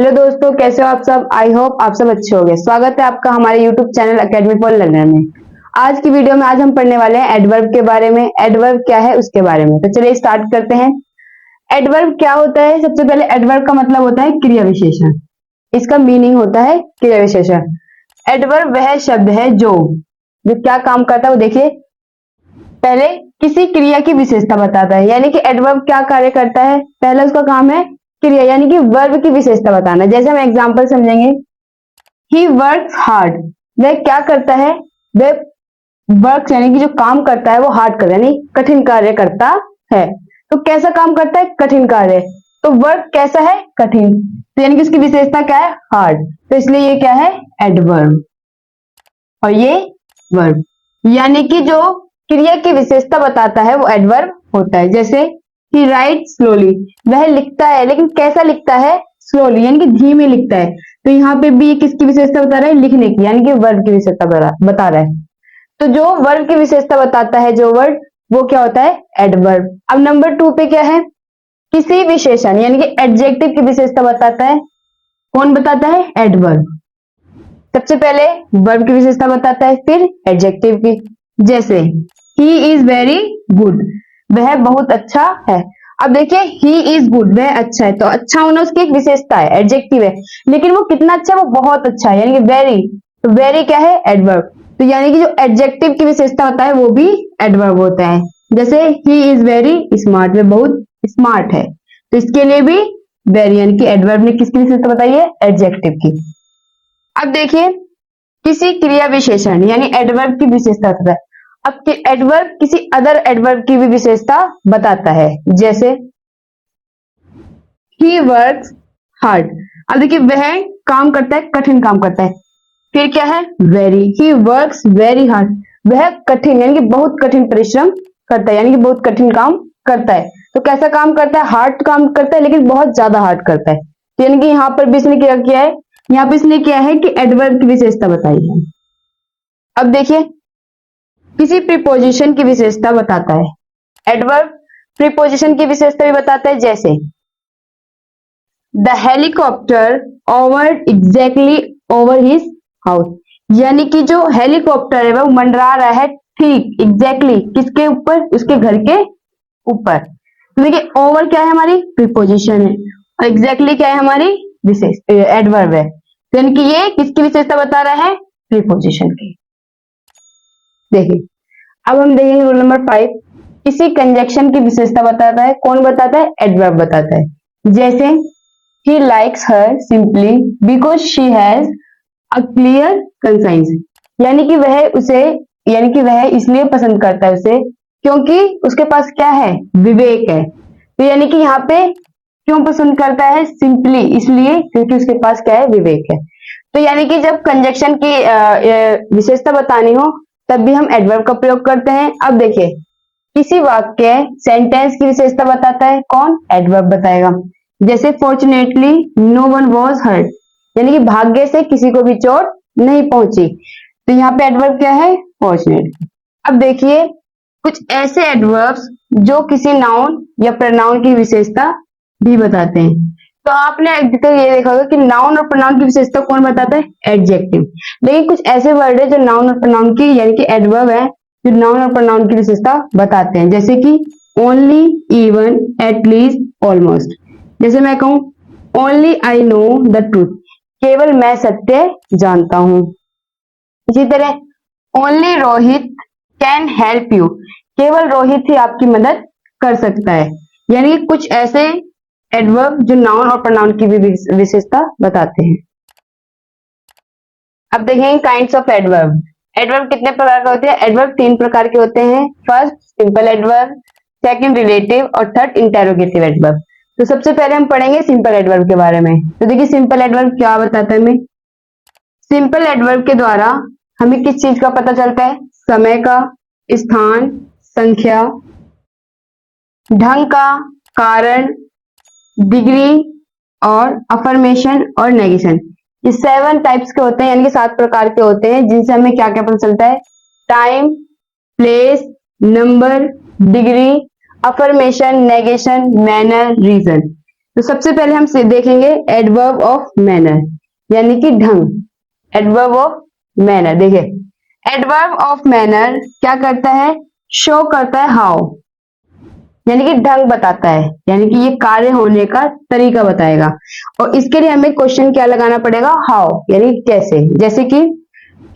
Hello दोस्तों, कैसे हो आप सब। आई होप आप सब अच्छे होंगे। स्वागत है आपका हमारे YouTube channel academy for learner में। आज की वीडियो में आज हम पढ़ने वाले हैं एडवर्ब के बारे में। एडवर्ब क्या है उसके बारे में। तो चलिए स्टार्ट करते हैं। एडवर्ब क्या होता है। सबसे पहले एडवर्ब का मतलब होता है क्रिया विशेषण। इसका मीनिंग होता है क्रिया विशेषण। एडवर्ब वह शब्द है जो क्या काम करता है वो देखिए। पहले किसी क्रिया की विशेषता बताता है, यानी कि एडवर्ब क्या कार्य करता है। पहला उसका काम है क्रिया, यानी कि वर्ब की विशेषता बताना। जैसे हम एग्जांपल समझेंगे, ही वर्क्स हार्ड। वह क्या करता है, वह वर्क यानी कि जो काम करता है वो हार्ड करता है, यानी कठिन कार्य करता है। तो कैसा काम करता है, कठिन कार्य। तो वर्क कैसा है, कठिन। तो यानी कि उसकी विशेषता क्या है, हार्ड। तो इसलिए ये क्या है, एडवर्ब। और ये वर्ब, यानी कि जो क्रिया की विशेषता बताता है वो एडवर्ब होता है। जैसे ही राइट स्लोली, वह लिखता है लेकिन कैसा लिखता है, स्लोली, यानी कि धीमे लिखता है। तो यहाँ पे भी किसकी विशेषता बता रहा है, लिखने की, यानी कि वर्ब की विशेषता बता रहा है। तो जो वर्ब की विशेषता बताता है जो वर्ड, वो क्या होता है, एडवर्ब। अब नंबर 2 पे क्या है, किसी विशेषण यानी कि एडजेक्टिव की विशेषता बताता है। कौन बताता है, एडवर्ब। सबसे पहले वर्ब की विशेषता बताता है, फिर एडजेक्टिव की। जैसे ही इज वेरी गुड, वह बहुत अच्छा है। अब देखिए, ही इज गुड, वह अच्छा है, तो अच्छा होना उसकी एक विशेषता है, एडजेक्टिव है। लेकिन वो कितना अच्छा है, वो बहुत अच्छा है, यानी कि वेरी। तो वेरी क्या है, एडवर्ब। तो यानी कि जो एडजेक्टिव की विशेषता होता है वो भी एडवर्ब होता है। जैसे ही इज वेरी स्मार्ट, वह बहुत स्मार्ट है। तो इसके लिए भी वेरी, यानी कि एडवर्ब ने किसकी विशेषता बताई है, एडजेक्टिव की। अब देखिए, किसी क्रिया विशेषण यानी एडवर्ब की विशेषता बताता है। अब एडवर्ब किसी अदर एडवर्ब की भी विशेषता बताता है। जैसे ही वर्क्स हार्ड। अब देखिए, वह काम करता है, कठिन काम करता है। फिर क्या है, very. He works very hard, वह कठिन यानी कि बहुत कठिन परिश्रम करता है, यानी कि बहुत कठिन काम करता है। तो कैसा काम करता है, हार्ड काम करता है, लेकिन बहुत ज्यादा हार्ड करता है। तो यानी कि यहाँ पर भी इसने क्या किया है, यहाँ पे इसने क्या है कि एडवर्ब की विशेषता बताई है। अब देखिए, किसी प्रीपोजिशन की विशेषता बताता है। एडवर्ब प्रीपोजिशन की विशेषता भी बताता है। जैसे the helicopter hovered exactly over his house, यानी कि जो हेलीकॉप्टर है वो मंडरा रहा है ठीक एग्जैक्टली किसके ऊपर, उसके घर के ऊपर। तो देखिए, ओवर क्या है, हमारी प्रीपोजिशन है, और एग्जैक्टली क्या है, हमारी विशेष एडवर्ब है। तो यानी कि ये किसकी विशेषता बता रहा है, प्रीपोजिशन की। देखिए, अब हम देखेंगे रूल नंबर 5। किसी कंजक्शन की विशेषता बताता है। कौन बताता है, एडवर्ब बताता है। जैसे he likes her simply because she has a clear conscience, यानी कि वह उसे, यानी कि वह इसलिए पसंद करता है उसे क्योंकि उसके पास क्या है, विवेक है। तो यानी कि यहाँ पे क्यों पसंद करता है, सिंपली इसलिए क्योंकि उसके पास क्या है, विवेक है। तो यानी कि जब कंजक्शन की विशेषता बतानी हो तब भी हम एडवर्ब का प्रयोग करते हैं। अब देखिए, किसी वाक्य सेंटेंस की विशेषता बताता है। कौन, एडवर्ब बताएगा। जैसे fortunately no one was hurt, यानी कि भाग्य से किसी को भी चोट नहीं पहुंची। तो यहाँ पे एडवर्ब क्या है, फॉर्चुनेटली। अब देखिए, कुछ ऐसे एडवर्ब्स जो किसी नाउन या प्रोनाउन की विशेषता भी बताते हैं। तो आपने अभी तक ये देखा होगा कि नाउन और प्रोनाउन की विशेषता कौन बताता है, एडजेक्टिव। लेकिन कुछ ऐसे वर्ड है जो नाउन और प्रोनाउन की, यानी कि एडवर्ब है, जो नाउन और प्रोनाउन की विशेषता बताते हैं। जैसे कि ओनली, इवन, एटलीस्ट, ऑलमोस्ट। जैसे मैं कहूं only I know the truth, केवल मैं सत्य जानता हूं। इसी तरह only Rohit can help you, केवल रोहित ही आपकी मदद कर सकता है। यानी कि कुछ ऐसे एडवर्ब जो नाउन और प्रोनाउन की भी विशेषता बताते हैं। अब देखेंगे काइंड्स ऑफ एडवर्ब। एडवर्ब कितने प्रकार के होते हैं, एडवर्ब 3 प्रकार के होते हैं। First simple adverb, second relative और थर्ड इंटेरोगेटिव एडवर्ब। तो सबसे पहले हम पढ़ेंगे सिंपल एडवर्ब के बारे में। तो देखिए, सिंपल एडवर्ब क्या बताता है हमें। सिंपल एडवर्ब के द्वारा हमें किस चीज का पता चलता है, समय का, स्थान, संख्या, ढंग का, कारण, डिग्री और अफर्मेशन और नेगेशन। ये 7 टाइप्स के होते हैं, यानी कि 7 प्रकार के होते हैं, जिनसे हमें क्या क्या पता चलता है, time, place, number, degree, affirmation, negation, manner, reason. तो सबसे पहले हम देखेंगे एडवर्ब ऑफ मैनर, यानी कि ढंग। एडवर्ब ऑफ मैनर, देखिए एडवर्ब ऑफ मैनर क्या करता है, शो करता है हाउ, यानी कि ढंग बताता है, यानी कि ये कार्य होने का तरीका बताएगा। और इसके लिए हमें क्वेश्चन क्या लगाना पड़ेगा, हाउ, यानी कैसे। जैसे कि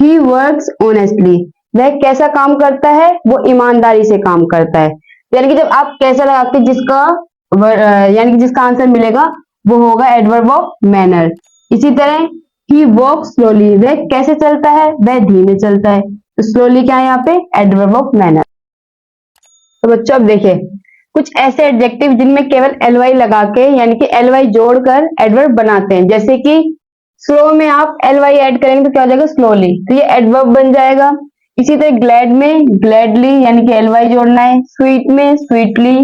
ही वर्क्स ऑनेस्टली, वह कैसा काम करता है, वो ईमानदारी से काम करता है। यानी कि जब आप कैसा लगा के यानी कि जिसका आंसर मिलेगा वो होगा एडवर्ब ऑफ मैनर। इसी तरह ही वॉक स्लोली, वह कैसे चलता है, वह धीमे चलता है। तो स्लोली क्या है यहाँ पे, एडवर्ब ऑफ मैनर। तो बच्चों अब देखिए कुछ ऐसे एडजेक्टिव जिनमें केवल एलवाई लगा के, यानी कि एलवाई जोड़कर एडवर्ब बनाते हैं। जैसे कि स्लो में आप एलवाई ऐड करेंगे तो क्या हो जाएगा, स्लोली, तो ये एडवर्ब बन जाएगा। इसी तरह ग्लैड में ग्लैडली, यानी कि एलवाई जोड़ना है। स्वीट में स्वीटली,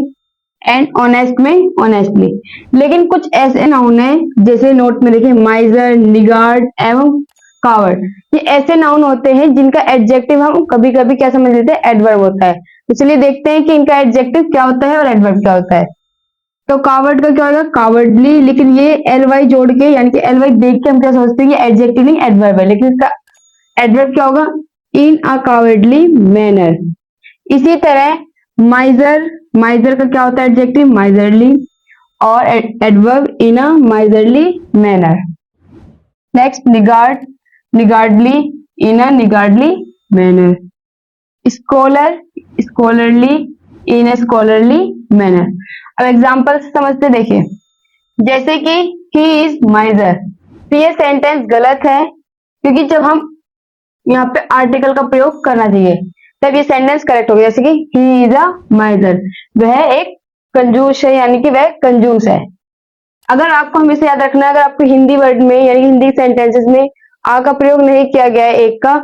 एंड ऑनेस्ट में ऑनेस्टली। लेकिन कुछ ऐसे नाउन है, जैसे नोट में देखिए माइजर, निगार्ड एवं कावर्ड, ये ऐसे नाउन होते हैं जिनका एडजेक्टिव हम कभी कभी क्या समझ लेते हैं, एडवर्ब होता है। तो चलिए देखते हैं कि इनका एडजेक्टिव क्या होता है और एडवर्ब क्या होता है। तो कावर्ड का क्या होगा, कावर्डली, लेकिन ये एल वाई जोड़ के, यानी कि एल वाई देख के हम क्या सोचते हैं, ये एडजेक्टिव नहीं एडवर्ब है, लेकिन इसका एडवर्ब क्या होगा, इन अ कावर्डली मैनर। इसी तरह माइजर, माइजर का क्या होता है एडजेक्टिव, माइजरली, और एडवर्ब इन अ माइजरली मैनर। नेक्स्ट निगार्ड, निगार्डली, इन अ निगार्डली मैनर। स्कॉलर, स्कॉलरली, इन अ स्कॉलरली मैनर। अब एग्जांपल से समझते देखिए, जैसे कि ही इज माइजर, तो ये सेंटेंस गलत है, क्योंकि जब हम यहाँ पे आर्टिकल का प्रयोग करना चाहिए तब ये सेंटेंस करेक्ट होगा। जैसे कि ही इज अ माइजर, वह एक कंजूस है, यानी कि वह कंजूस है। अगर आपको हमेशा याद रखना है, अगर आपको हिंदी वर्ड में यानी हिंदी सेंटेंसेस में आ का प्रयोग नहीं किया गया है एक का,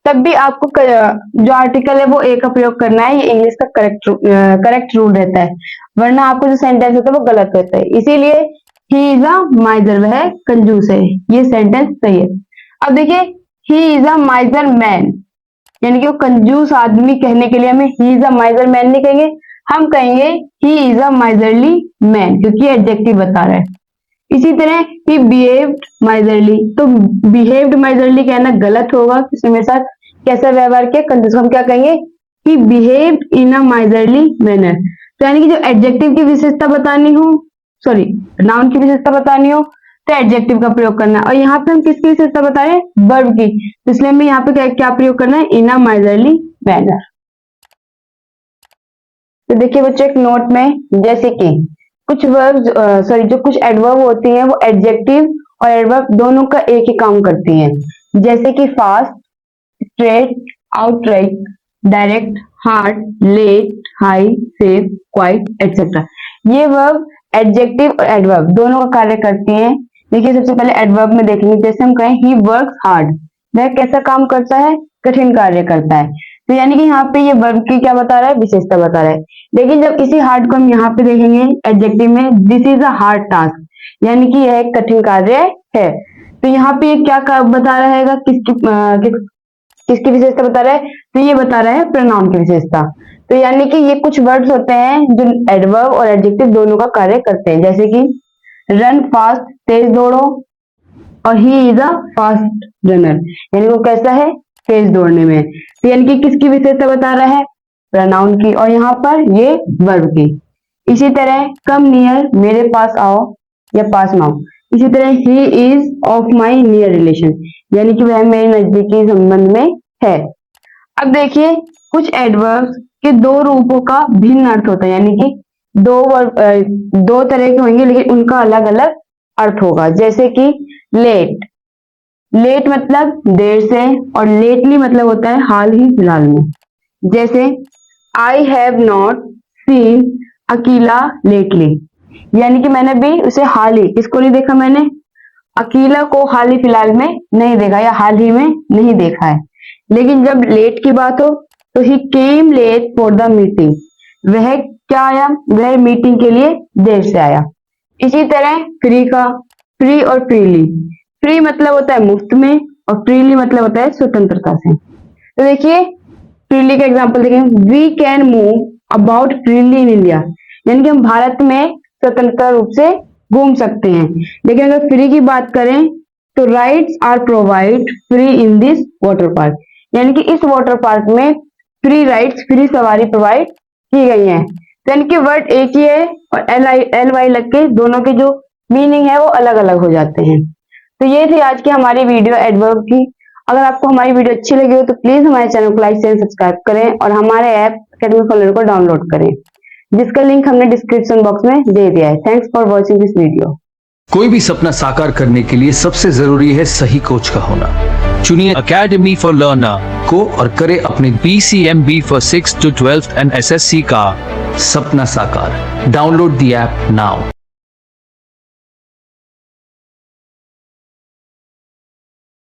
तब भी आपको जो आर्टिकल है वो ए का प्रयोग करना है। ये इंग्लिश का करेक्ट रूल रहता है, वरना आपको जो सेंटेंस होता है वो गलत होता है। इसीलिए ही इज अ माइजर, वह कंजूस है, ये सेंटेंस सही है। अब देखिए ही इज अ माइजर मैन, यानी कि वो कंजूस आदमी कहने के लिए हमें ही इज अ माइजर मैन नहीं कहेंगे, हम कहेंगे he is a miserly man, क्योंकि एडजेक्टिव बता रहा है। इसी तरह ही बिहेव्ड माइजरली, तो बिहेव्ड माइजरली कहना गलत होगा, किसी मेरे साथ कैसा व्यवहार किया कंजूस, हम क्या कहेंगे, ही बिहेव्ड इन अ माइजरली मैनर। तो यानी कि जो एडजेक्टिव की विशेषता बतानी हो, सॉरी नाउन की विशेषता बतानी हो, तो एडजेक्टिव का प्रयोग करना है। और यहाँ पे हम किसकी विशेषता बता रहे हैं, वर्ब की, तो इसलिए हमें यहाँ पे क्या प्रयोग करना है, इन अ माइजरली मैनर। तो देखिए बच्चों एक नोट में, जैसे कि कुछ वर्ब जो कुछ एडवर्ब होती हैं वो एडजेक्टिव और एडवर्ब दोनों का एक ही काम करती हैं। जैसे कि fast, straight, outright, direct, hard, late, high, safe, quite etcetera, ये वर्ब एडजेक्टिव और एडवर्ब दोनों का कार्य करती हैं। देखिए सबसे पहले एडवर्ब में देखेंगे, जैसे हम कहें ही वर्क्स हार्ड, वह कैसा काम करता है, कठिन कार्य करता है। तो यानी कि यहाँ पे ये वर्ब की क्या बता रहा है, विशेषता बता रहा है। लेकिन जब इसी हार्ड को हम यहाँ पे देखेंगे एडजेक्टिव में, this is a hard task, यानी कि यह एक कठिन कार्य है। तो यहाँ पे ये क्या बता रहा है, किसकी विशेषता बता रहा है, तो ये बता रहा है प्रोनाउन की विशेषता। तो यानी कि ये कुछ वर्ड्स होते हैं जो एडवर्ब और एडजेक्टिव दोनों का कार्य करते हैं। जैसे कि रन फास्ट, तेज दौड़ो, और he is a fast runner, यानी वो कैसा है, तेज दौड़ने में। तो यानी कि किसकी विशेषता बता रहा है, प्रोनाउन की, और यहाँ पर ये वर्ब की। इसी तरह कम नियर, मेरे पास आओ या पास में आओ। इसी तरह he is of my near relation, यानी कि वह मेरे नजदीकी संबंध में है। अब देखिए कुछ एडवर्ब्स के दो रूपों का भिन्न अर्थ होता है, यानी कि दो तरह के होंगे लेकिन उनका अलग अलग अर्थ होगा। जैसे कि लेट, लेट मतलब देर से, और लेटली मतलब होता है हाल ही फिलहाल में। जैसे I have not seen Akila lately, यानी कि मैंने भी उसे हाल ही, किसको नहीं देखा मैंने, अकीला को हाल ही फिलहाल में नहीं देखा या हाल ही में नहीं देखा है। लेकिन जब लेट की बात हो तो he came late for the meeting, वह क्या आया, वह मीटिंग के लिए देर से आया। इसी तरह फ्री का, फ्री और फ्रीली, फ्री मतलब होता है मुफ्त में, और फ्रीली मतलब होता है स्वतंत्रता से। तो देखिए फ्रीली का एग्जांपल देखें, we can move about freely in India, यानी कि हम भारत में स्वतंत्रता रूप से घूम सकते हैं। लेकिन अगर फ्री की बात करें तो rides are provide free in this water park, यानी कि इस वाटर पार्क में फ्री राइड्स, फ्री सवारी प्रोवाइड की गई है। तो यानी कि वर्ड एक ही है और एल वाई लग के दोनों के जो मीनिंग है वो अलग अलग हो जाते हैं। तो ये थी आज की हमारी वीडियो एडवर्ब की। अगर आपको हमारी वीडियो अच्छी लगी हो तो प्लीज हमारे चैनल को लाइक शेयर सब्सक्राइब करें और हमारे ऐप अकेडमी फॉर लर्नर को डाउनलोड करें, जिसका लिंक हमने डिस्क्रिप्शन बॉक्स में दे दिया है। Thanks for watching this video. कोई भी सपना साकार करने के लिए सबसे जरूरी है सही कोच का होना। चुनिए अकेडमी फॉर लर्नर को और करें अपने BCMB for 6th to 12th and SSC का सपना साकार। Download the app now.